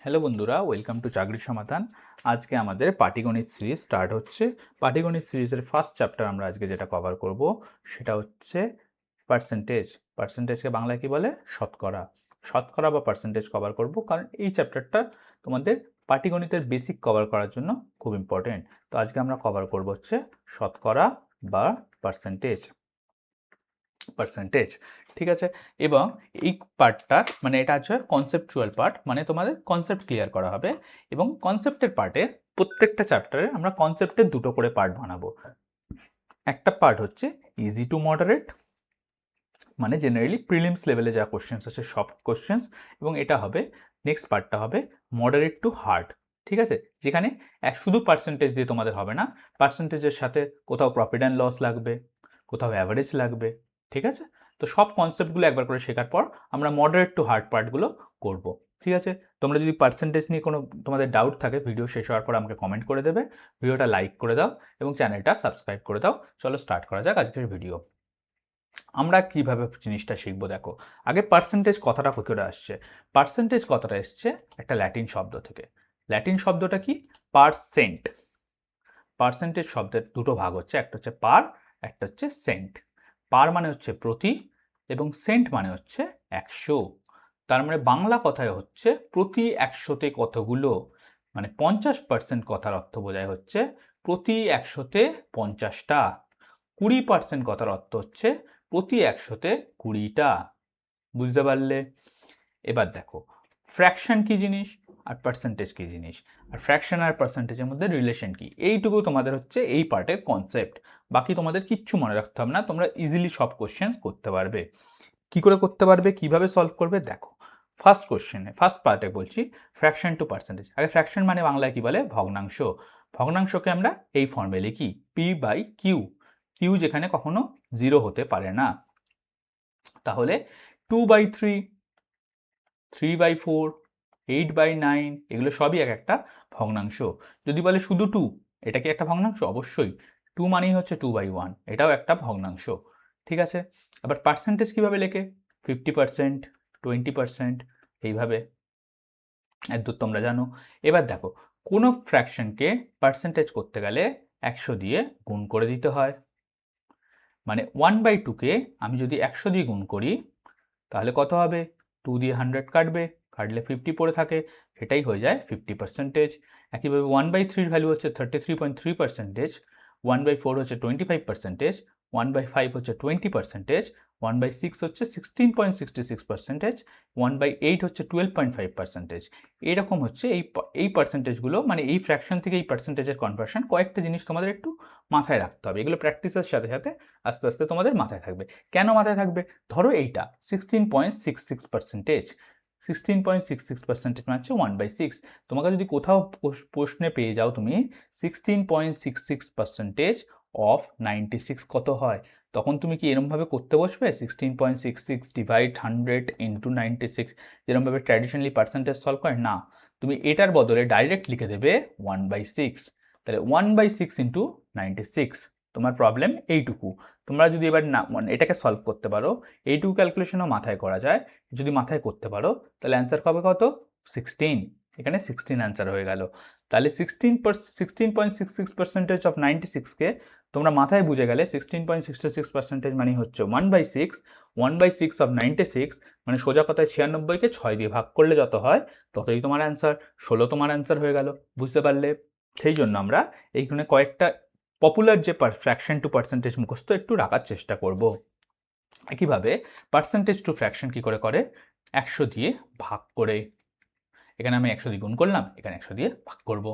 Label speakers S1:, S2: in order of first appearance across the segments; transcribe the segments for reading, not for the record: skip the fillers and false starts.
S1: Hello বন্ধুরা, welcome to চাকরির সমাধান। আজকে আমাদের পাটিগণিত সিরিজ স্টার্ট হচ্ছে। পাটিগণিত সিরিজের ফার্স্ট চ্যাপ্টার আমরা আজকে যেটা কভার করব সেটা হচ্ছে পার্সেন্টেজ। পার্সেন্টেজকে বাংলায় কি বলে? শতকরা। শতকরা বা পার্সেন্টেজ কভার করব, কারণ এই চ্যাপ্টারটা তোমাদের পাটিগণিতের বেসিক কভার করার জন্য খুব ইম্পর্টেন্ট। তো আজকে আমরা কভার করব হচ্ছে শতকরা বা পার্সেন্টেজ। পার্সেন্টেজ, ঠিক আছে। এবং এই পার্টটা মানে এটা হচ্ছে কনসেপচুয়াল পার্ট, মানে তোমাদের কনসেপ্ট ক্লিয়ার করা হবে। এবং কনসেপ্টের পার্টে প্রত্যেকটা চ্যাপ্টারে আমরা কনসেপ্টের দুটো করে পার্ট বানাবো। একটা পার্ট হচ্ছে ইজি টু মডারেট, মানে জেনারেলি প্রিলিমস লেভেলে যা কোশ্চেন্স আছে সব কোশ্চেন্স, এবং এটা হবে নেক্সট পার্টটা হবে মডারেট টু হার্ড, ঠিক আছে। যেখানে শুধু পার্সেন্টেজ দিয়ে তোমাদের হবে না, পার্সেন্টেজের সাথে কোথাও প্রফিট অ্যান্ড লস লাগবে, কোথাও অ্যাভারেজ লাগবে, ঠিক আছে। তো সব কনসেপ্টগুলো একবার করে শেখার পর আমরা মডারেট টু হার্ড পার্টগুলো করব, ঠিক আছে। তোমরা যদি পার্সেন্টেজ নিয়ে কোনো তোমাদের ডাউট থাকে, ভিডিও শেষ হওয়ার পর আমাকে কমেন্ট করে দেবে, ভিডিওটা লাইক করে দাও এবং চ্যানেলটা সাবস্ক্রাইব করে দাও। চলো স্টার্ট করা যাক আজকের ভিডিও। আমরা কিভাবে জিনিসটা শিখবো, দেখো। আগে পার্সেন্টেজ কথাটা কোথায় আসছে? পার্সেন্টেজ কথাটা এসছে একটা ল্যাটিন শব্দ থেকে। ল্যাটিন শব্দটা কি? পারসেন্ট। পার্সেন্টেজ শব্দের দুটো ভাগ হচ্ছে, একটা হচ্ছে পার, একটা হচ্ছে সেন্ট। পার মানে হচ্ছে প্রতি, এবং সেন্ট মানে হচ্ছে 100। তার মানে বাংলা কথায় হচ্ছে প্রতি 100তে কতগুলো, মানে 50% কথার অর্থ বোঝায় হচ্ছে প্রতি 100তে 50টা। 20% কথার অর্থ হচ্ছে প্রতি 100তে 20টা। বুঝতে পারলে? এবার দেখো, ফ্র্যাকশন কি জিনিস আর পার্সেন্টেজ কি জিনিস, আর ফ্র্যাকশন আর পার্সেন্টেজের মধ্যে রিলেশন কি, এইটুকু তোমাদের হচ্ছে এই পার্টের কনসেপ্ট। বাকি তোমাদের কিচ্ছু মনে রাখতে হবে না, তোমরা ইজিলি সব কোশ্চেন করতে পারবে। কি করে করতে পারবে, কিভাবে সলভ করবে, দেখো। ফার্স্ট কোশ্চেনে, ফার্স্ট পার্টে বলছি ফ্র্যাকশন টু পার্সেন্টেজ। আগে ফ্র্যাকশন মানে বাংলায় কি বলে? ভগ্নাংশ। ভগ্নাংশকে আমরা এই ফর্মে লিখি পি বাই কিউ। কিউ যেখানে কখনো 0 হতে পারে না। তাহলে 2/3, 3/4, 8/9 এগুলো সবই এক একটা ভগ্নাংশ। যদি বলে শুধু 2, এটা কি একটা ভগ্নাংশ? অবশ্যই। 2 মানেই হচ্ছে 2/1, এটাও একটা ভগ্নাংশ, ঠিক আছে। আবার পার্সেন্টেজ কিভাবে লেখে? 50%, 20%, এইভাবে। এতদূর তোমরা জানো। এবার দেখো, কোনো ফ্র্যাকশনকে পার্সেন্টেজ করতে গেলে 100 দিয়ে গুণ করে দিতে হয়। মানে 1/2কে আমি যদি 100 দিয়ে গুণ করি তাহলে কত হবে? 2 দিয়ে 100 কাটবে, কাটলে 50 পড়ে থাকে, সেটাই হয়ে যায় 50%। একইভাবে 1/3 ভ্যালু হচ্ছে 33.3%, 1/4 হচ্ছে 25%, 1/5 হচ্ছে 20%, 1/6 হচ্ছে 16.66%, 1/8 হচ্ছে 12.5%। এরকম হচ্ছে এই পার্সেন্টেজগুলো, মানে এই ফ্র্যাকশন থেকে এই পার্সেন্টেজের কনভার্সন। কয়েকটা জিনিস তোমাদের একটু মাথায় রাখতে হবে, এগুলো প্র্যাকটিসের সাথে সাথে আস্তে আস্তে তোমাদের মাথায় থাকবে। কেন মাথায় থাকবে? ধরো এইটা 16.66%, 16.66% মানে হচ্ছে 1/6। তোমাকে যদি কোথাও প্রশ্নে পেয়ে যাও তুমি 16.66% অফ 96 কত হয়, তখন তুমি কি এরমভাবে করতে বসবে? 16.66 ডিভাইড 100 ইন্টু 96, যেরমভাবে ট্র্যাডিশনালি পার্সেন্টেজ সলভ করে না, তুমি এটার বদলে ডাইরেক্ট লিখে দেবে 1/6। তাহলে 1/6 ইন্টু 96, তোমার প্রবলেম এইটুকু। তোমরা যদি এবার না মানে এটাকে সলভ করতে পারো, এইটুকু ক্যালকুলেশনও মাথায় করা যায়, যদি মাথায় করতে পারো তাহলে অ্যান্সার হবে কত? 16। এখানে 16 অ্যান্সার হয়ে গেল। তাহলে 16.66% অফ 96কে তোমরা মাথায় বুঝে গেলে 16.66% মানে হচ্ছে 1/6, 1/6 অফ 96 মানে সোজা কথায় 96কে 6 দিয়ে ভাগ করলে যত হয় ততই তোমার অ্যান্সার। 16 তোমার অ্যান্সার হয়ে গেল। বুঝতে পারলে? সেই জন্য আমরা এইখানে কয়েকটা পপুলার যে ফ্র্যাকশন টু পার্সেন্টেজ মুখস্থ একটু রাখার চেষ্টা করব। একইভাবে পার্সেন্টেজ টু ফ্র্যাকশন কী করে করে? 100 দিয়ে ভাগ করে। এখানে আমি 100 দিয়ে গুণ করলাম, এখানে 100 দিয়ে ভাগ করব।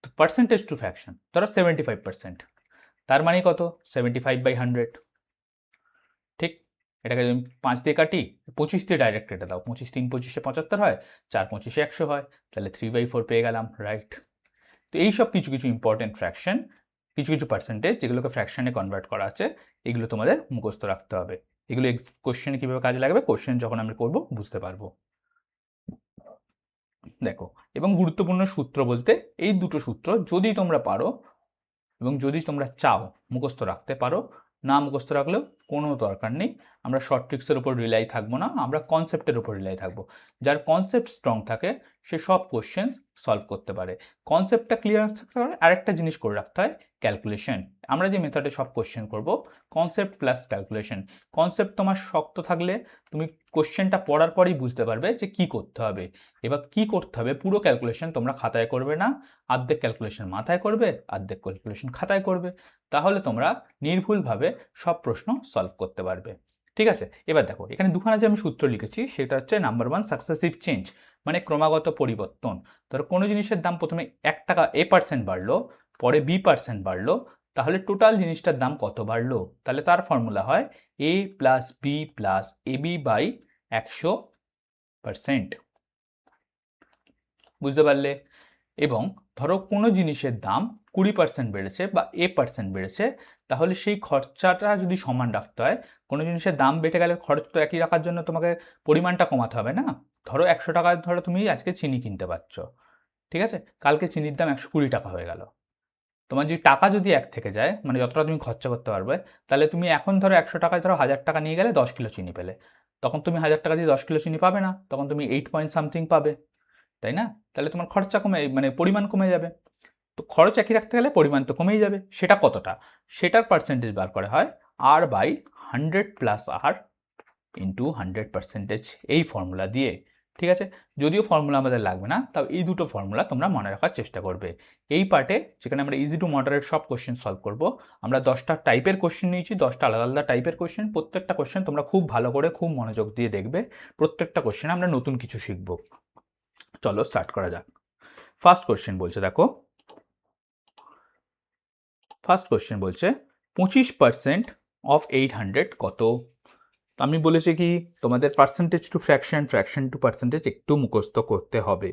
S1: তো পার্সেন্টেজ টু ফ্র্যাকশন ধরো 75%, তার মানে কত? 75/100, ঠিক। এটাকে যদি 5 দিয়ে কাটি, 25 দিয়ে ডাইরেক্ট কেটে দাও, 25 3 25-এ 75 হয়, 4 25-এ 100 হয়, তাহলে 3/4 পেয়ে গেলাম, রাইট। তো এইসব কিছু কিছু ইম্পর্টেন্ট ফ্র্যাকশন, কিছু কিছু পার্সেন্টেজ যেগুলোকে ফ্র্যাকশনে কনভার্ট করা আছে, এগুলো তোমাদের মুখস্থ রাখতে হবে। এগুলো কোশ্চেনে কীভাবে কাজে লাগবে, কোশ্চেন যখন আমি করব বুঝতে পারবো। দেখো, এবং গুরুত্বপূর্ণ সূত্র বলতে এই দুটো সূত্র যদি তোমরা পারো এবং যদি তোমরা চাও মুখস্থ রাখতে পারো, না মুখস্থ রাখলেও কোনো দরকার নেই। আমরা শর্ট ট্রিক্সের উপর রিলাই থাকবো না, আমরা কনসেপ্টের উপর রিলাই থাকবো। যার কনসেপ্ট স্ট্রং থাকে সে সব কোশ্চেন্স সলভ করতে পারে। কনসেপ্টটা ক্লিয়ার থাকতে পারে। আরেকটা জিনিস করে রাখতে হয়, ক্যালকুলেশন। আমরা যে মেথডে সব কোশ্চেন করব, কনসেপ্ট প্লাস ক্যালকুলেশন। কনসেপ্ট তোমার শক্ত থাকলে তুমি কোশ্চেনটা পড়ার পরেই বুঝতে পারবে যে কি করতে হবে। এবার কি করতে হবে, পুরো ক্যালকুলেশন তোমরা খাতায় করবে না, অর্ধেক ক্যালকুলেশন মাথায় করবে, অর্ধেক ক্যালকুলেশন খাতায় করবে। তাহলে তোমরা নির্ভুলভাবে সব প্রশ্ন সলভ করতে পারবে। ঠিক আছে, এবার দেখো এখানে দুখানা যে আমি সূত্র লিখেছি সেটা হচ্ছে নাম্বার 1 সাকসেসিভ চেঞ্জ, মানে ক্রমাগত পরিবর্তন। ধরো কোনো জিনিসের দাম প্রথমে 1 টাকা A% বাড়লো, পরে B% বাড়লো, তাহলে টোটাল জিনিসটার দাম কত বাড়লো? তাহলে তার ফর্মুলা হয় A + B + AB বাই 100%। বুঝতে পারলে? এবং ধরো কোনো জিনিসের দাম 20% বেড়েছে বা A% বেড়েছে, তাহলে সেই খরচাটা যদি সমান রাখতে হয়, কোনো জিনিসের দাম বেড়ে গেলে খরচ তো একই রাখার জন্য তোমাকে পরিমাণটা কমাতে হবে না। ধরো 100 টাকায় ধরো তুমি আজকে চিনি কিনতে পারছো, ঠিক আছে, কালকে চিনির দাম 120 টাকা হয়ে গেল। তোমার যদি টাকা যদি 1 থেকে যায়, মানে যতটা তুমি খরচা করতে পারবে, তাহলে তুমি এখন ধরো 100 টাকায় ধরো 1000 টাকা নিয়ে গেলে 10 কিলো চিনি পেলে, তখন তুমি 1000 টাকা দিয়ে 10 কিলো চিনি পাবে না, তখন তুমি 8 পয়েন্ট সামথিং পাবে, তাই না? তাহলে তোমার খরচা কমে, মানে পরিমাণ কমে যাবে। তো খরচ একই রাখতে গেলে পরিমাণ তো কমেই যাবে। সেটা কতটা, সেটার পার্সেন্টেজ বার করা হয় R/100 + R ইন্টু 100%, এই ফর্মুলা দিয়ে। ঠিক আছে, যদিও ফর্মুলা আমাদের লাগবে না, তাও এই দুটো ফর্মুলা তোমরা মনে রাখার চেষ্টা করবে। এই পার্টে যেখানে আমরা ইজি টু মডারেট সব কোশ্চেন সলভ করব, আমরা 10টা টাইপের কোশ্চেন নিয়েছি, 10টা আলাদা আলাদা টাইপের কোশ্চেন। প্রত্যেকটা কোশ্চেন তোমরা খুব ভালো করে খুব মনোযোগ দিয়ে দেখবে। প্রত্যেকটা কোশ্চেনে আমরা নতুন কিছু শিখব। চলো স্টার্ট করা যাক। ফার্স্ট কোশ্চেন বলছে, দেখো ফার্স্ট কোশ্চেন বলছে 25% অফ 800 কত? আমি বলেছি কি তোমাদের percentage to fraction, fraction to percentage একটু মুখস্থ করতে হবে।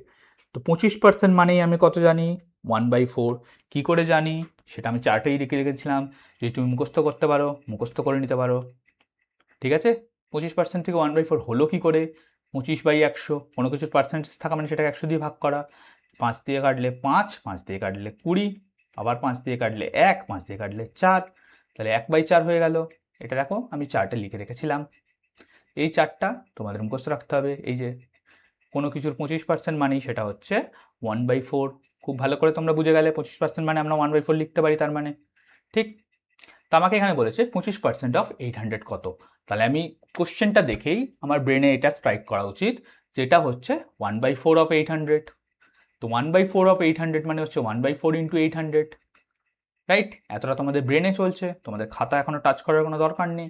S1: তো 25% মানেই আমি কত জানি? 1/4। কী করে জানি সেটা আমি চার্টেই রেখেছিলাম, যদি তুমি মুখস্থ করতে পারো মুখস্থ করে নিতে পারো। ঠিক আছে, 25% থেকে 1/4 হলো কী করে? 25/100, কোনো কিছুর পার্সেন্টেজ থাকা মানে সেটাকে 100 দিয়ে ভাগ করা। 5 দিয়ে কাটলে 5, 5 দিয়ে কাটলে 20, আবার 5 দিয়ে কাটলে 1, 5 দিয়ে কাটলে 4, তাহলে 1/4 হয়ে গেল। এটা দেখো আমি চার্টে লিখে রেখেছিলাম। এই চারটা তোমাদের মুখস্থ রাখতে হবে। এই যে কোনো কিছুর 25% মানেই সেটা হচ্ছে 1/4। খুব ভালো করে তোমরা বুঝে গেলে 25% মানে আমরা 1/4 লিখতে পারি, তার মানে ঠিক। তো আমাকে এখানে বলেছে 25% অফ 800 কত? তাহলে আমি কোশ্চেনটা দেখেই আমার ব্রেনে এটা স্ট্রাইক করা উচিত, যেটা হচ্ছে 1/4 অফ 800। তো 1/4 অফ 800 মানে হচ্ছে 1/4 ইন্টু 800, রাইট? এতটা তোমাদের ব্রেনে চলছে, তোমাদের খাতা এখনও টাচ করার কোনো দরকার নেই।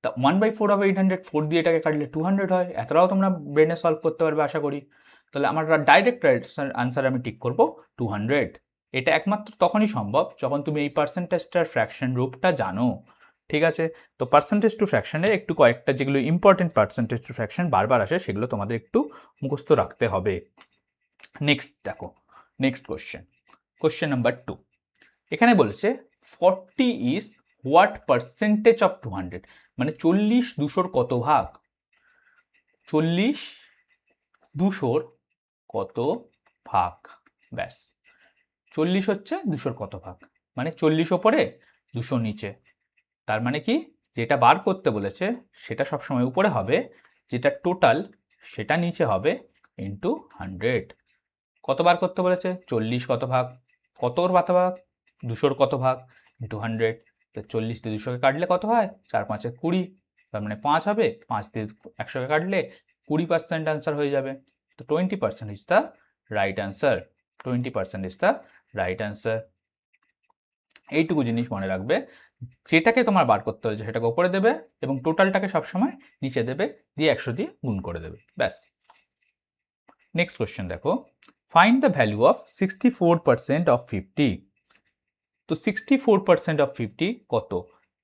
S1: তা 1/4 অফ 800, 4 দিয়ে এটাকে কাটলে 200 হয়। এতটাও তোমরা ব্রেনে সলভ করতে পারবে আশা করি। তাহলে আমার ডাইরেক্ট আনসার আমি টিক করব 200। এটা একমাত্র তখনই সম্ভব যখন তুমি এই পার্সেন্টেজটার ফ্র্যাকশন রূপটা জানো। ঠিক আছে, তো পার্সেন্টেজ টু ফ্র্যাকশনের একটু কয়েকটা যেগুলো ইম্পর্টেন্ট পার্সেন্টেজ টু ফ্র্যাকশন বারবার আসে, সেগুলো তোমাদের একটু মুখস্থ রাখতে হবে। নেক্সট দেখো, নেক্সট কোশ্চেন নাম্বার 2। এখানে বলেছে 40 ইজ হোয়াট পার্সেন্টেজ অফ 200, মানে 40 200 কত ভাগ? 40 200 কত ভাগ, ব্যাস। 40 হচ্ছে 200 কত ভাগ, মানে 40 ওপরে 200 নিচে। তার মানে কি, যেটা বার করতে বলেছে সেটা সবসময় উপরে হবে, যেটা টোটাল সেটা নিচে হবে, ইন্টু 100। কত বার করতে বলেছে? 40 কত ভাগ, কতর কত ভাগ, 200 কত ভাগ, ইন্টু 100। তো 40 দিয়ে 200কে কাটলে কত হয়? 4 5 20, তার মানে 5 হবে। 5 দিয়ে 100কে কাটলে 20% আনসার হয়ে যাবে। তো 20% is the right answer. 20% is the right answer. এইটুকু জিনিস মনে রাখবে, যেটাকে তোমার বার করতে হয়েছে সেটাকে উপরে দেবে এবং টোটালটাকে সবসময় নিচে দেবে, দিয়ে 100 দিয়ে গুণ করে দেবে, ব্যাস। নেক্সট কোশ্চেন দেখো, find the value of 64% of 50। তো 64% অফ 50 কত?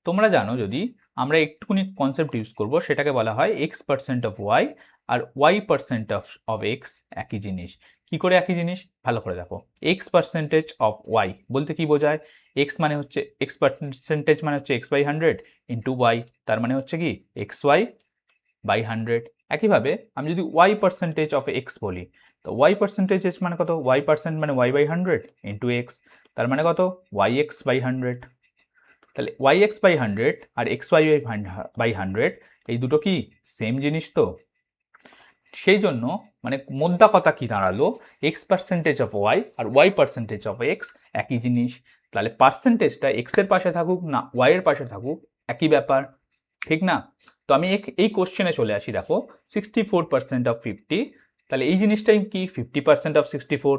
S1: তোমরা জানো, যদি আমরা একটুখানি কনসেপ্ট ইউজ করব, সেটাকে বলা হয় x% অফ y আর y% অফ x একই জিনিস। কি করে একই জিনিস? ভালো করে দেখো, x% অফ y বলতে কি বোঝায়? x মানে হচ্ছে x% মানে হচ্ছে x/100 ইন্টু y, তার মানে হচ্ছে কি xy/100। একইভাবে আমি যদি y% অফ x বলি, তো y% মানে কত? y% মানে y/100 ইন্টু x, তার মানে কত? yx/100। তাহলে yx/100 আর xy/100 এই দুটো কি সেম জিনিস তো? সেই জন্য মানে মোদ্দা কথা কি দাঁড়ালো, এক্স পার্সেন্টেজ অফ ওয়াই আর ওয়াই পার্সেন্টেজ অফ এক্স একই জিনিস। তাহলে পার্সেন্টেজটা এক্সের পাশে থাকুক না ওয়াইয়ের পাশে থাকুক একই ব্যাপার, ঠিক না? তো আমি এই কোশ্চেনে চলে আসি, দেখো 64% অফ 50, তাহলে এই জিনিসটাই কি 50% অফ 64,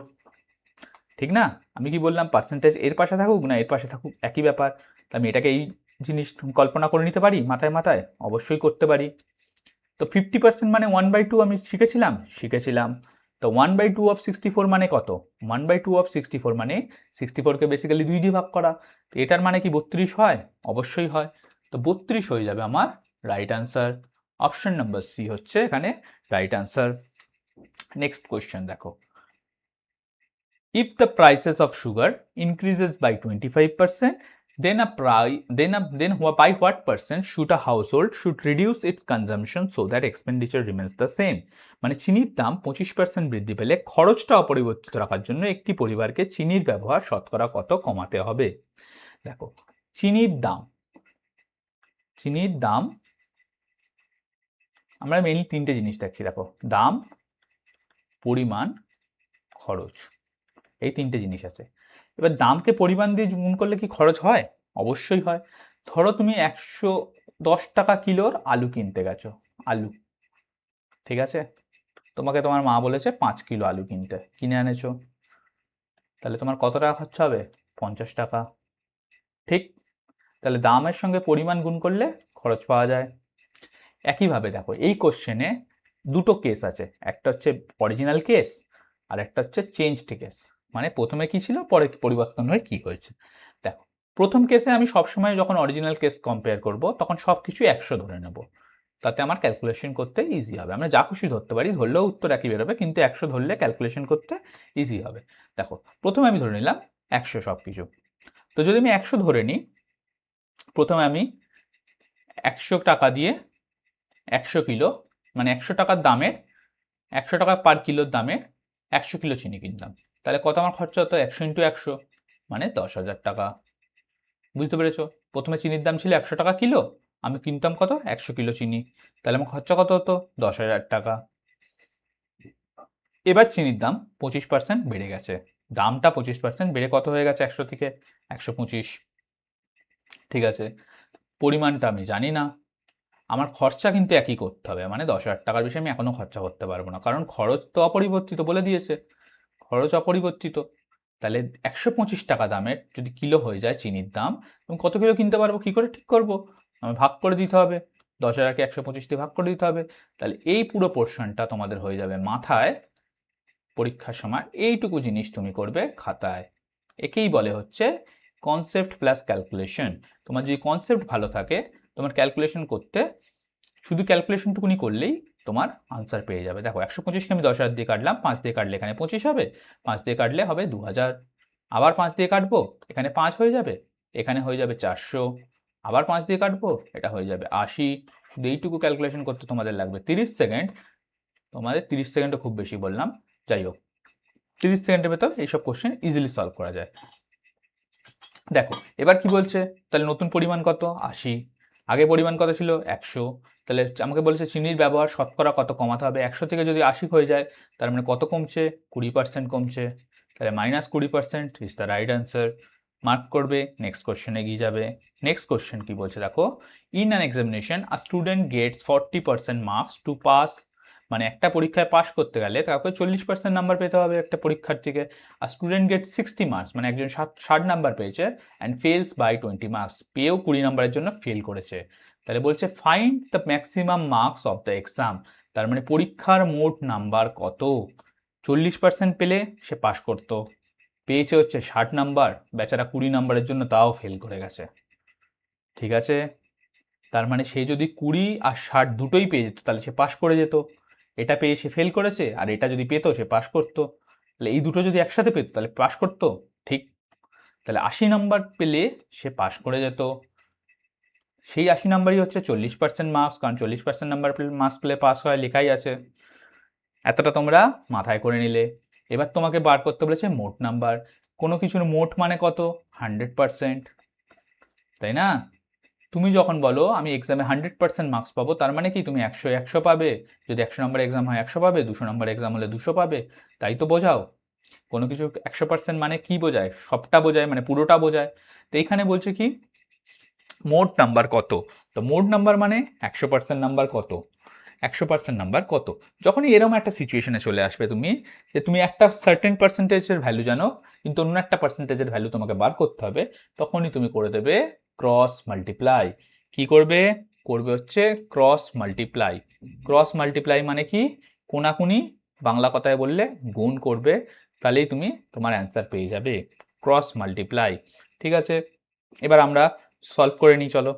S1: ঠিক না? আমি কি বললাম, পার্সেন্টেজ এর পাশে থাকুক না এর পাশে থাকুক একই ব্যাপার। তো আমি এটাকে এই জিনিস কল্পনা করে নিতে পারি মাথায় মাথায়, অবশ্যই করতে পারি। তো 50% মানে 1/2 আমি শিখেছিলাম। তো 1/2 অফ 64 মানে কত? 1/2 অফ 64 মানে 64কে বেসিক্যালি 2 দিয়ে ভাগ করা। তো এটার মানে কি 32 হয়? অবশ্যই হয়। তো 32 হয়ে যাবে আমার right answer. Option number C হচ্ছে এখানে রাইট আনসার। নেক্সট কোয়েশ্চেন দেখো, if the prices of sugar increases by 25%, then by what percent should a household should reduce its consumption so that expenditure remains the same? মানে চিনির দাম 25% বৃদ্ধি পেলে খরচটা অপরিবর্তিত রাখার জন্য একটি পরিবারকে চিনির ব্যবহার শতকরা কত কমাতে হবে? দেখো, চিনির দাম আমরা মেইনলি তিনটে জিনিস দেখছি, দেখো দাম, পরিমাণ, খরচ, এই তিনটে জিনিস আছে। এবার দামকে পরিমাণ দিয়ে গুণ করলে কি খরচ হয়? অবশ্যই হয়। ধরো তুমি 110 টাকা কিলোর আলু কিনতে গেছো, আলু, ঠিক আছে? তোমাকে তোমার মা বলেছে 5 কিলো আলু কিনে এনেছো, তাহলে তোমার কত টাকা খরচা হবে? 50 টাকা, ঠিক? তাহলে দামের সঙ্গে পরিমাণ গুণ করলে খরচ পাওয়া যায়। একইভাবে দেখো এই কোশ্চেনে দুটো কেস আছে, একটা হচ্ছে অরিজিনাল কেস আর একটা হচ্ছে চেঞ্জড কেস, মানে প্রথমে কি ছিল পরে পরিবর্তন হয়ে কি হয়েছে। দেখো, প্রথম কেসে আমি সবসময় যখন অরিজিনাল কেস কম্পেয়ার করব তখন সব কিছু 100 ধরে নেব, তাতে আমার ক্যালকুলেশন করতে ইজি হবে। আমরা যা খুশি ধরতে পারি, ধরলেও উত্তর একই বেরোবে, কিন্তু 100 ধরলে ক্যালকুলেশন করতে ইজি হবে। দেখো, প্রথমে আমি ধরে নিলাম 100 সব কিছু। তো যদি আমি 100 ধরে নিই, প্রথমে আমি 100 টাকা দিয়ে 100 কিলো, মানে 100 টাকার দামের 100 টাকা পার কিলোর দামে 100 কিলো চিনি কিনতাম, তাহলে কত আমার খরচা হতো? 100 ইন্টু 100 মানে 10,000 টাকা। বুঝতে পেরেছো? প্রথমে চিনির দাম ছিল 100 টাকা কিলো, আমি কিনতাম কত? 100 কিলো চিনি, তাহলে আমার খরচা কত হতো? 10,000 টাকা। এবার চিনির দাম 25% বেড়ে গেছে, দামটা 25% বেড়ে কত হয়ে গেছে? 100 থেকে 125, ঠিক আছে? পরিমাণটা আমি জানি না, আমার খরচা কিন্তু একই করতে হবে, মানে 10,000 টাকার বেশি আমি এখনো খরচা করতে পারবো না, কারণ খরচ তো অপরিবর্তিত বলে দিয়েছে, খরচ অপরিবর্তিত। তাহলে 125 টাকা দামের যদি কিলো হয়ে যায় চিনির দাম, আমি কত কিলো কিনতে পারবো কি করে ঠিক করব? আমি ভাগ করে দিতে হবে, 10,000কে 125 দিয়ে ভাগ করে দিতে হবে। তাহলে এই পুরো পোর্শনটা তোমাদের হয়ে যাবে মাথায়, পরীক্ষার সময় এইটুকু জিনিস তুমি করবে খাতায়। একেই বলে হচ্ছে কনসেপ্ট প্লাস ক্যালকুলেশন। তোমার যদি কনসেপ্ট ভালো থাকে, তোমার ক্যালকুলেশন করতে শুধু ক্যালকুলেশনটুকুনি করলেই তোমার আনসার পেয়ে যাবে। দেখো, 125কে আমি 10,000 দিয়ে কাটলাম, 5 দিয়ে কাটলে এখানে 25 হবে, 5 দিয়ে কাটলে হবে 2,000, আবার 5 দিয়ে কাটবো, এখানে 5 হয়ে যাবে, এখানে হয়ে যাবে 400, আবার 5 দিয়ে কাটবো, এটা হয়ে যাবে 80। শুধু এইটুকু ক্যালকুলেশন করতে তোমাদের লাগবে 30 সেকেন্ড। তোমাদের 30 সেকেন্ডও খুব বেশি বললাম, যাই হোক 30 সেকেন্ডের ভেতর এইসব কোশ্চেন ইজিলি সলভ করা যায়। দেখো এবার কি বলছে, তাহলে নতুন পরিমাণ কত? 80, আগে পরিমাণ কত ছিল? 100, তাহলে আমাকে বলেছে চিনির ব্যবহার শতকরা কত কমাতে হবে। 100 থেকে যদি 80 হয়ে যায়, তার মানে কত কমছে? 20% কমছে, তাহলে -20% is the right answer. Mark করবে, নেক্সট কোশ্চেন এগিয়ে যাবে। নেক্সট কোশ্চেন কি বলছে দেখো, in an examination a student gets 40% marks to pass, মানে একটা পরীক্ষায় পাস করতে গেলে তাকে 40% নাম্বার পেতে হবে একটা পরীক্ষার্থীকে। আর স্টুডেন্ট গেট 60 মার্কস, মানে একজন 60 নাম্বার পেয়েছে, অ্যান্ড ফেলস বাই 20 মার্কস, পেয়েও 20 নাম্বারের জন্য ফেল করেছে। তাহলে বলছে find the maximum marks of the exam, তার মানে পরীক্ষার মোট নাম্বার কত? 40% পেলে সে পাস করতো, পেয়েছে হচ্ছে 60 নাম্বার, বেচারা 20 নাম্বারের জন্য তাও ফেল করে গেছে, ঠিক আছে? তার মানে সে যদি 20 আর 60 দুটোই পেয়ে যেত তাহলে সে পাস করে যেত, এটা পেয়ে সে ফেল করেছে আর এটা যদি পেতো সে পাস করতো, তাহলে এই দুটো যদি একসাথে পেতো তাহলে পাস করতো, ঠিক? তাহলে 80 নাম্বার পেলে সে পাস করে যেত, সেই 80 নাম্বারই হচ্ছে 40% মার্কস, কারণ 40% নাম্বার মার্কস পেলে পাস হয়, লেখাই আছে। এতটা তোমরা মাথায় করে নিলে। এবার তোমাকে বার করতে বলেছে মোট নাম্বার, কোনো কিছুর মোট মানে কত? 100%, তাই না? তুমি যখন বলো আমি এক্সামে 100% মার্কস পাবো, তার মানে কি তুমি 100 পাবে। যদি 100 নম্বর এক্সাম হয় 100 পাবে, 200 নম্বর এক্সাম হলে 200 পাবে, তাই তো বোঝাও। কোনো কিছু 100% মানে কি বোঝায়? সবটা বোঝায়, মানে পুরোটা বোঝায়। তো এইখানে বলছে কি মোট নাম্বার কত। তো মোট নাম্বার মানে 100% নাম্বার কত, 100% নাম্বার কত। যখনই এরকম একটা সিচুয়েশনে চলে আসবে তুমি, যে তুমি একটা সার্টেন পার্সেন্টেজের ভ্যালু জানো কিন্তু অন্য একটা পার্সেন্টেজের ভ্যালু তোমাকে বার করতে হবে, তখনই তুমি করে দেবে ক্রস মাল্টিপ্লাই। কি করবে? করবে হচ্ছে ক্রস মাল্টিপ্লাই। ক্রস মাল্টিপ্লাই মানে কি? কোনাকুনি, বাংলা কথায় বললে গুণ করবে, তাহলেই তুমি তোমার অ্যান্সার পেয়ে যাবে। Cross multiply. ঠিক আছে, এবার আমরা সলভ করে নিই, চলো।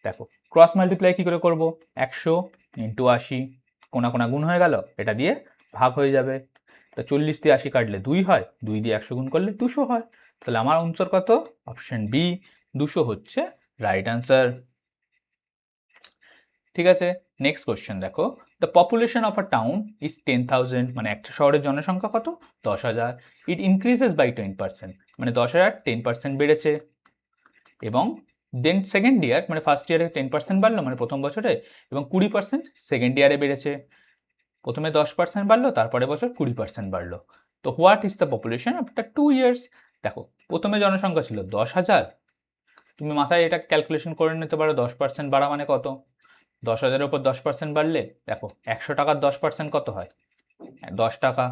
S1: দেখো ক্রস মাল্টিপ্লাই কী করে করব? 100 ইন্টু 80, কোনা কোনা গুণ হয়ে গেল, এটা দিয়ে ভাগ হয়ে যাবে। তা 40 দিয়ে 80 কাটলে 2 হয়, 2 দিয়ে 100 গুণ করলে 200 হয়। তাহলে আমার আনসার কত? অপশন বি, 200 হচ্ছে রাইট অ্যান্সার। ঠিক আছে, নেক্সট কোশ্চেন দেখো। The population of a town is 10,000, মানে একটা শহরের জনসংখ্যা কত? 10,000। ইট ইনক্রিজেস বাই 10%, মানে 10,000 10% বেড়েছে। এবং দেন সেকেন্ড ইয়ার, মানে ফার্স্ট ইয়ারে 10% বাড়লো, মানে প্রথম বছরে, এবং 20% সেকেন্ড ইয়ারে বেড়েছে। প্রথমে 10% বাড়লো, তারপরে বছর 20% বাড়লো। তো what is the population after 2 years? দেখো প্রথমে জনসংখ্যা ছিল 10,000, তুমি মাথায় এটা ক্যালকুলেশন করে নিতে পারো 10% বাড়া মানে কত। 10,000-এর উপর 10% বাড়লে দেখো 100 টাকার 10% কত হয়? 10 টাকা।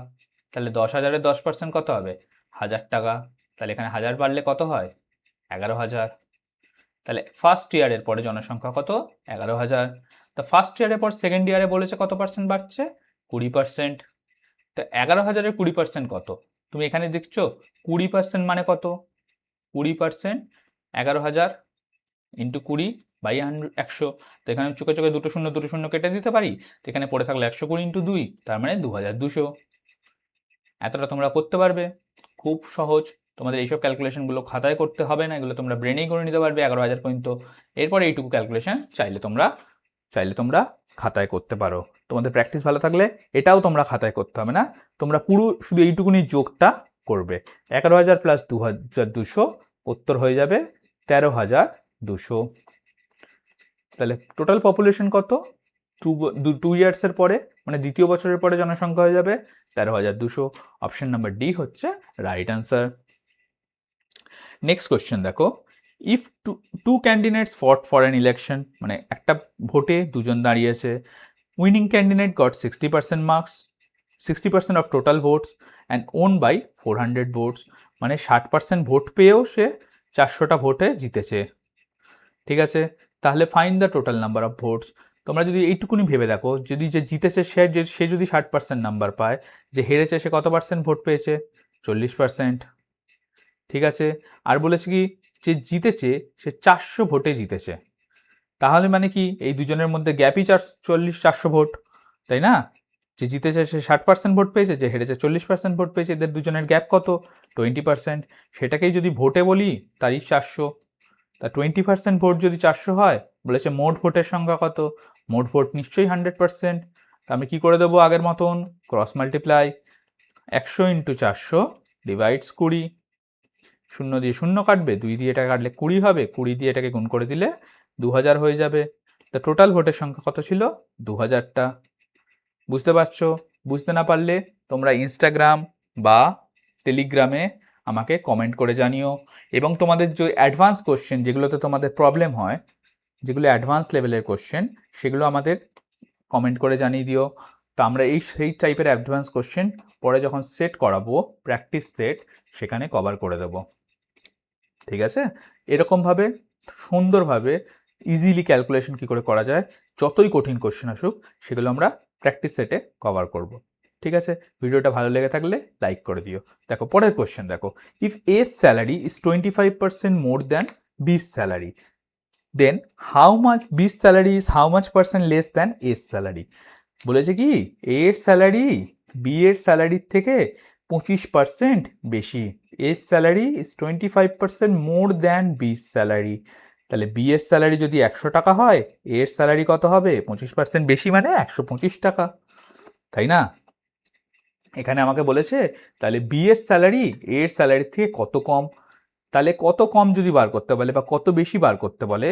S1: তাহলে 10,000-এর 10% কত হবে? 1,000 টাকা। তাহলে এখানে 1,000 বাড়লে কত হয়? 11,000। তাহলে ফার্স্ট ইয়ারের পরে জনসংখ্যা কত? 11,000। তা ফার্স্ট ইয়ারের পর সেকেন্ড ইয়ারে বলেছে কত পার্সেন্ট বাড়ছে? 20%। তো 11,000-এর 20% কত? তুমি এখানে দেখছো 20% মানে কত? 20% 11,000 ইন্টু 20 বাই 100। তো এখানে চোখে চোখে দুটো শূন্য কেটে দিতে পারি। তো এখানে পড়ে থাকলো 120 ইন্টু 2, তার মানে 2,200। এতটা তোমরা করতে পারবে, খুব সহজ। তোমাদের এইসব ক্যালকুলেশনগুলো খাতায় করতে হবে না, এগুলো তোমরা ব্রেনেই করে নিতে পারবে 11,000 পর্যন্ত। এরপরে এইটুকু ক্যালকুলেশন চাইলে তোমরা খাতায় করতে পারো। তোমাদের প্র্যাকটিস ভালো থাকলে এটাও তোমরা খাতায় করতে হবে না, তোমরা পুরো শুধু এইটুকুনি যোগটা করবে। 11,000 প্লাস 2,200, উত্তর হয়ে যাবে 13,200। তাহলে টোটাল পপুলেশন কত? 2 ইয়ার্সের পরে, মানে দ্বিতীয় বছরের পরে জনসংখ্যা হয়ে যাবে 13,200। অপশন নাম্বার ডি হচ্ছে রাইট অ্যান্সার। নেক্সট কোয়েশ্চেন দেখো। If two candidates fought for an election, মানে একটা ভোটে দুজন দাঁড়িয়েছে, winning candidate got 60% marks, 60% of total votes and won by 400 votes, মানে 60% ভোট পেয়েও সে 400টা ভোটে জিতেছে। ঠিক আছে, তাহলে find the total number of votes. তোমরা যদি এইটুকুনি ভেবে দেখো, যদি যে জিতেছে সে যদি 60% নাম্বার পায়, যে হেরেছে সে কত পার্সেন্ট ভোট পেয়েছে? 40%। ঠিক আছে, আর বলেছে কি যে জিতেছে সে 400 ভোটে জিতেছে, তাহলে মানে কি এই দুজনের মধ্যে গ্যাপই 400 ভোট, তাই না? যে জিতেছে সে 60% ভোট পেয়েছে, যে হেরেছে 40% ভোট পেয়েছে, এদের দুজনের গ্যাপ কত? 20%। সেটাকেই যদি ভোটে বলি তারই 400। তা 20% ভোট যদি 400 হয়, বলেছে মোট ভোটের সংখ্যা কত? মোট ভোট নিশ্চয়ই 100%। তা আমি কী করে দেবো আগের মতন? Cross multiply. 100 ইন্টু 400 ডিভাইডস 20, শূন্য দিয়ে শূন্য কাটবে, 2 দিয়ে এটা কাটলে 20 হবে, 20 দিয়ে এটাকে গুণ করে দিলে 2,000 হয়ে যাবে। তা টোটাল ভোটের সংখ্যা কত ছিল? 2,000টা। বুঝতে পারছো? বুঝতে না পারলে তোমরা ইনস্টাগ্রাম বা টেলিগ্রামে আমাকে কমেন্ট করে জানিও, এবং তোমাদের যে অ্যাডভান্স কোশ্চেন যেগুলোতে তোমাদের প্রবলেম হয়, যেগুলো অ্যাডভান্স লেভেলের কোশ্চেন, সেগুলো আমাদের কমেন্ট করে জানিয়ে দিও। তো আমরা সেই টাইপের অ্যাডভান্স কোশ্চেন পরে যখন সেট করাবো, প্র্যাকটিস সেট, সেখানে কভার করে দেবো। ঠিক আছে, এরকমভাবে সুন্দরভাবে ইজিলি ক্যালকুলেশন কী করে করা যায়, যতই কঠিন কোশ্চেন আসুক সেগুলো আমরা প্র্যাকটিস সেটে কভার করব। ঠিক আছে, ভিডিওটা ভালো লেগে থাকলে লাইক করে দিও। দেখো পরের কোশ্চেন দেখো। If A salary is 25% more than B's salary, then how much B's salary is how much percent less than A's salary. বলেছে কি এর স্যালারি বি এর স্যালারির থেকে 25% বেশি। এর salary is 25% more than B's salary. তাহলে বি এর স্যালারি যদি 100 টাকা হয়, এর স্যালারি কত হবে? 25% বেশি, মানে 125 টাকা, তাই না? এখানে আমাকে বলেছে তাহলে বি এর স্যালারি এর স্যালারির থেকে কত কম। তাহলে কত কম যদি বার করতে বলে বা কত বেশি বার করতে বলে,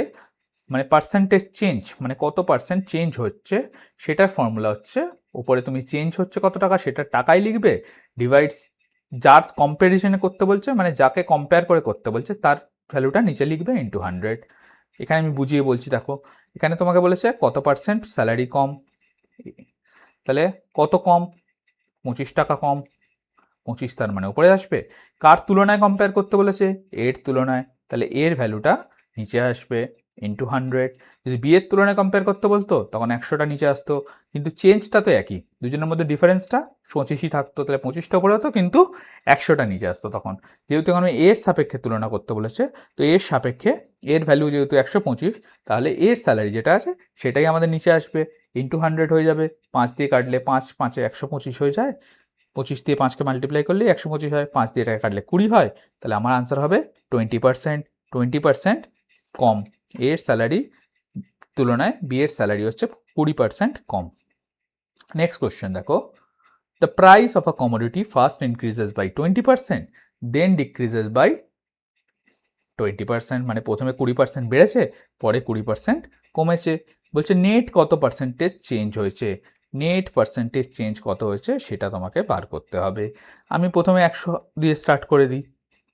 S1: মানে পার্সেন্টেজ চেঞ্জ, মানে কত পার্সেন্ট চেঞ্জ হচ্ছে সেটার ফর্মুলা হচ্ছে, উপরে তুমি চেঞ্জ হচ্ছে কত টাকা সেটা টাকায় লিখবে, ডিভাইডস যার কম্প্যারিজনে করতে বলছে, মানে যাকে কম্পেয়ার করে করতে বলছে তার ভ্যালুটা নিচে লিখবে ইন্টু 100। এখানে আমি বুঝিয়ে বলছি, দেখো এখানে তোমাকে বলেছে কত পার্সেন্ট স্যালারি কম, তাহলে কত কম, 25 টাকা কম, 25 তার মানে উপরে আসবে। কার তুলনায় কম্পেয়ার করতে বলেছে, এর তুলনায়, তাহলে এর ভ্যালুটা নিচে আসবে ইন্টু 100। যদি বি এর তুলনায় কম্পেয়ার করতে বলতো তখন 100টা নিচে আসতো, কিন্তু চেঞ্জটা তো একই, দুজনের মধ্যে ডিফারেন্সটা 25ই থাকতো, তাহলে 25টা উপরে হতো কিন্তু 100টা নিচে আসতো তখন। যেহেতু এখন এর সাপেক্ষে তুলনা করতে বলেছে, তো এর সাপেক্ষে এর ভ্যালু যেহেতু 125, তাহলে এর স্যালারি যেটা আছে সেটাই আমাদের নিচে আসবে, ইন্টু 100 হয়ে যাবে। 5 দিয়ে কাটলে 5 5 125 হয়ে যায়, 25 দিয়ে 5কে মাল্টিপ্লাই করলে 125 হয়, 5 দিয়ে টাকা কাটলে 20 হয়, তাহলে আমার আনসার হবে 20%। 20% কম, এর স্যালারি তুলনায় বি এর স্যালারি হচ্ছে 20% কম। নেক্সট কোয়েশ্চেন দেখো, the price of a commodity first increases by 20%, then decreases by 20%, মানে প্রথমে 20% বেড়েছে, পরে 20% কমেছে। বলছে নেট কত পার্সেন্টেজ চেঞ্জ হয়েছে, নেট পার্সেন্টেজ চেঞ্জ কত হয়েছে সেটা তোমাকে বার করতে হবে। আমি প্রথমে 100 দিয়ে স্টার্ট করে দিই,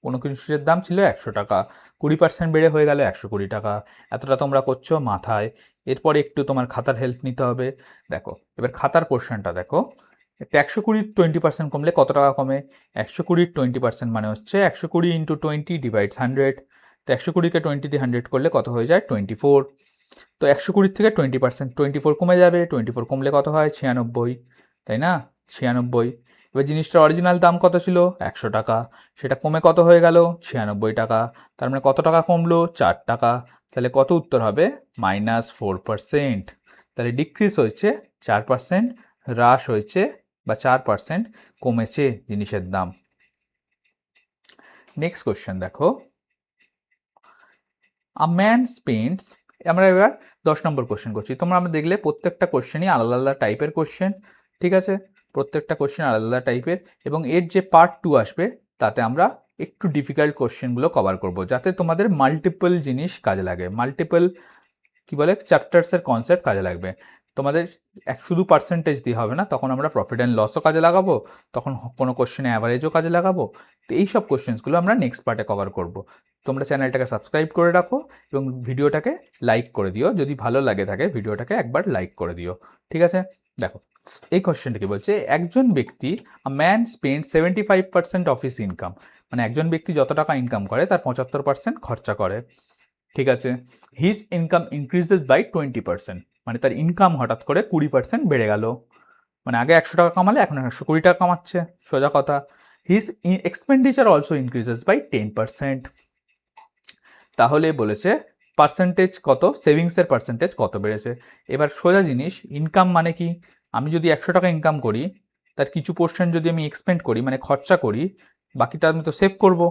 S1: কোনো কিছুর দাম ছিল 100 টাকা, 20% বেড়ে হয়ে গেল 120 টাকা, এতটা তোমরা করছো মাথায়। এরপরে একটু তোমার খাতার হেল্প নিতে হবে। দেখো এবার খাতার পোর্শনটা দেখো, 120 20% কমলে কত টাকা কমে, 120 20% মানে হচ্ছে 120 ইন্টু 20 ডিভাইডস 100, তো 120কে 20 দিয়ে 100 করলে কত হয়ে যায় 24। তো 120 থেকে 20% 24 কমে যাবে, 24 কমলে কত হয় 96, তাই না, 96। এবার জিনিসটার অরিজিনাল দাম কত ছিল 100 টাকা, সেটা কমে কত হয়ে গেল 96 টাকা, তার মানে কত টাকা কমলো 4 টাকা, তাহলে কত উত্তর হবে -4%। তাহলে ডিক্রিজ হয়েছে 4%, হ্রাস হয়েছে বা 4% কমেছে জিনিসের দাম। নেক্সট কোয়েশ্চেন দেখো, আ ম্যান স্পেন্ডস, আমরা এবার 10 নম্বর কোশ্চেন করছি। তোমরা আমরা দেখলে প্রত্যেকটা কোশ্চেনই আলাদা আলাদা টাইপের কোশ্চেন, ঠিক আছে, প্রত্যেকটা কোশ্চেন আলাদা আলাদা টাইপের, এবং এর যে পার্ট 2 আসবে তাতে আমরা একটু ডিফিকাল্ট কোশ্চেনগুলো কভার করব, যাতে তোমাদের মাল্টিপল জিনিস কাজে লাগে, মাল্টিপল কি বলে চ্যাপ্টার্সের কনসেপ্ট কাজে লাগবে। তোমাদের শুধু পার্সেন্টেজ দিয়ে হবে না, তখন আমরা প্রফিট অ্যান্ড লসও কাজে লাগাবো, তখন কোনো কোশ্চেনে অ্যাভারেজও কাজে লাগাবো। তো এইসব কোশ্চেন্সগুলো আমরা নেক্সট পার্টে কভার করব। তোমরা চ্যানেলটাকে সাবস্ক্রাইব করে রাখো এবং ভিডিওটাকে লাইক করে দিও, যদি ভালো লাগে থাকে ভিডিওটাকে একবার লাইক করে দিও, ঠিক আছে। দেখো এই কোশ্চেনটা কি বলছে, একজন ব্যক্তি, a man spend 75% of his income, মানে একজন ব্যক্তি যত টাকা ইনকাম করে তার 75% খরচা করে, ঠিক আছে। হিজ ইনকাম ইনক্রিজেস বাই 20%, মানে তার ইনকাম হঠাৎ করে 20% বেড়ে গেল, মানে আগে 100 টাকা কামালে এখন 120 টাকা কামাচ্ছে, সোজা কথা। His expenditure also increases by 10%, তাহলে বলেছে পার্সেন্টেজ কত, সেভিংসের পার্সেন্টেজ কত বেড়েছে। এবার সোজা জিনিস, ইনকাম মানে কি, আমি যদি 100 টাকা ইনকাম করি, তার কিছু পোর্শন যদি আমি এক্সপেন্ড করি মানে খরচা করি, বাকিটা আমি তো সেভ করব,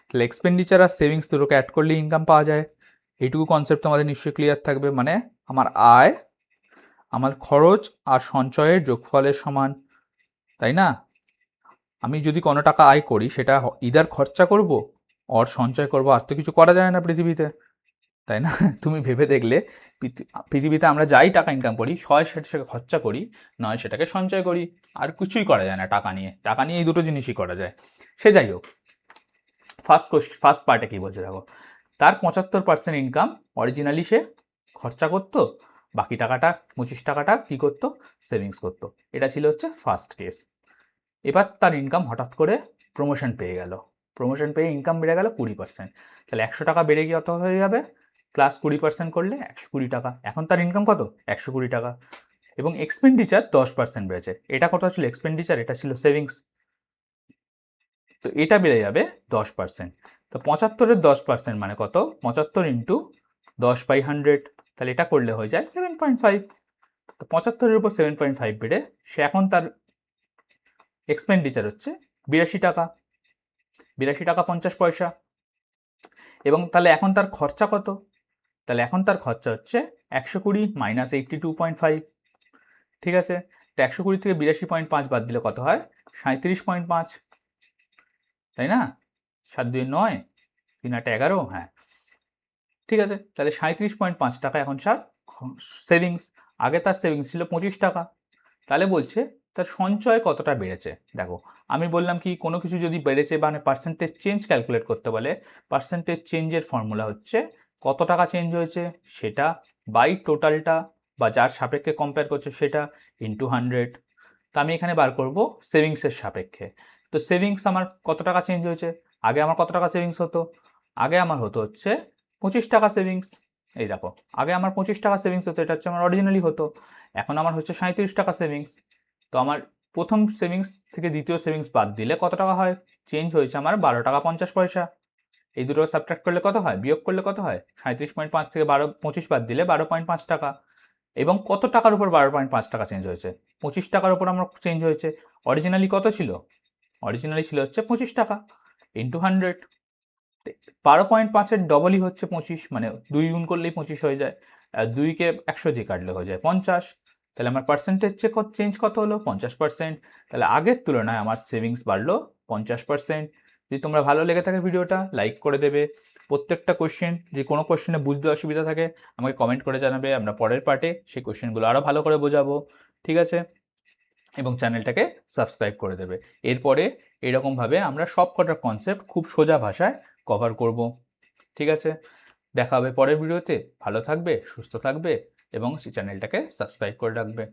S1: তাহলে এক্সপেন্ডিচার আর সেভিংস দুটোকে অ্যাড করলে ইনকাম পাওয়া যায়। এইটুকু কনসেপ্ট আমাদের নিশ্চয়ই ক্লিয়ার থাকবে, মানে আমার আয় আমার খরচ আর সঞ্চয়ের যোগফলের সমান, তাই না। আমি যদি কোনো টাকা আয় করি সেটা ইদার খরচা করব আর সঞ্চয় করব, আর তো কিছু করা যায় না পৃথিবীতে, তাই না। তুমি ভেবে দেখলে পৃথিবীতে আমরা যাই টাকা ইনকাম করি, হয় সেটাকে খরচা করি, নয় সেটাকে সঞ্চয় করি, আর কিছুই করা যায় না টাকা নিয়ে, টাকা নিয়ে এই দুটো জিনিসই করা যায়। সে যাই হোক, ফার্স্ট পার্টে কী বলছে দেখো, তার 75% ইনকাম অরিজিনালি সে খরচা করতো, বাকি টাকাটা 25 টাকাটা কী করতো, সেভিংস করতো, এটা ছিল হচ্ছে ফার্স্ট কেস। এবার তার ইনকাম হঠাৎ করে প্রমোশন পেয়ে গেল, প্রমোশন পেয়ে ইনকাম বেড়ে গেল 20%, তাহলে 100 টাকা বেড়ে গিয়ে কত হয়ে যাবে, প্লাস 20% করলে 120 টাকা, এখন তার ইনকাম কত 120 টাকা, এবং এক্সপেন্ডিচার 10% বেড়েছে, এটা কত ছিল এক্সপেন্ডিচার, এটা ছিল সেভিংস, তো এটা বেড়ে যাবে 10%। তো 75-এর 10% মানে কত, 75 ইন্টু 10/100, তাহলে এটা করলে হয়ে যায় 7.5। তো 75-এর উপর 7.5 বেড়ে সে এখন তার এক্সপেন্ডিচার হচ্ছে 82 টাকা, 82 টাকা 50 পয়সা, এবং তাহলে এখন তার খরচা কত, তাহলে এখন তার খরচা হচ্ছে 120 মাইনাস 82.5, ঠিক আছে। তো 120 থেকে 82.5 বাদ দিলে কত হয় 37.5, তাই না, 7 2 9, 3 8 11, হ্যাঁ ঠিক আছে, তাহলে 37.5 টাকা এখন স্যার সেভিংস। আগে তার সেভিংস ছিল 25 টাকা। তাহলে বলছে তার সঞ্চয় কতটা বেড়েছে। দেখো আমি বললাম কি কোনো কিছু যদি বেড়েছে মানে পার্সেন্টেজ চেঞ্জ ক্যালকুলেট করতে বলে, পার্সেন্টেজ চেঞ্জের ফর্মুলা হচ্ছে কত টাকা চেঞ্জ হয়েছে সেটা বাই টোটালটা বা যার সাপেক্ষে কম্পেয়ার করছে সেটা ইন্টু 100। তো আমি এখানে বার করব সেভিংসের সাপেক্ষে। তো সেভিংস আমার কত টাকা চেঞ্জ হয়েছে, আগে আমার কত টাকা সেভিংস হতো, আগে আমার হচ্ছে 25 টাকা সেভিংস। এই দেখো আগে আমার 25 টাকা সেভিংস হতো, এটা হচ্ছে আমার অরিজিনালি হতো। এখন আমার হচ্ছে 37 টাকা সেভিংস। তো আমার প্রথম সেভিংস থেকে দ্বিতীয় সেভিংস বাদ দিলে কত টাকা হয়, চেঞ্জ হয়েছে আমার 12 টাকা 50 পয়সা। এই দুটো সাবট্রাক্ট করলে কত হয়, বিয়োগ করলে কত হয়, 37.5 থেকে 25 বাদ দিলে 12.5 টাকা। এবং কত টাকার উপর 12.5 টাকা চেঞ্জ হয়েছে, 25 টাকার উপর আমার চেঞ্জ হয়েছে। অরিজিনালি কত ছিল, অরিজিনালি ছিল হচ্ছে 25 টাকা ইন্টু 100। 12.5-এর ডবলই হচ্ছে 25, মানে 2 গুণ করলেই 25 হয়ে যায়। আর 2কে 100 দিয়ে কাটলে হয়ে যায় 50। তাহলে আমার পার্সেন্টেজ চেঞ্জ কত হলো, 50%। তাহলে আগের তুলনায় আমার সেভিংস বাড়লো 50%। যদি তোমরা ভালো লেগে থাকে ভিডিওটা লাইক করে দেবে। প্রত্যেকটা কোশ্চেন, যে কোনো কোশ্চেনে বুঝতে অসুবিধা থাকে আমাকে কমেন্ট করে জানাবে, আমরা পরের পার্টে সেই কোশ্চেনগুলো আরও ভালো করে বোঝাবো। ঠিক আছে, এবং চ্যানেলটাকে সাবস্ক্রাইব করে দেবে। এরপরে এরকমভাবে আমরা সব কটা কনসেপ্ট খুব সোজা ভাষায় কভার করব। ঠিক আছে, দেখা হবে পরের ভিডিওতে। ভালো থাকবে, সুস্থ থাকবে এবং চ্যানেলটাকে সাবস্ক্রাইব করে রাখবে।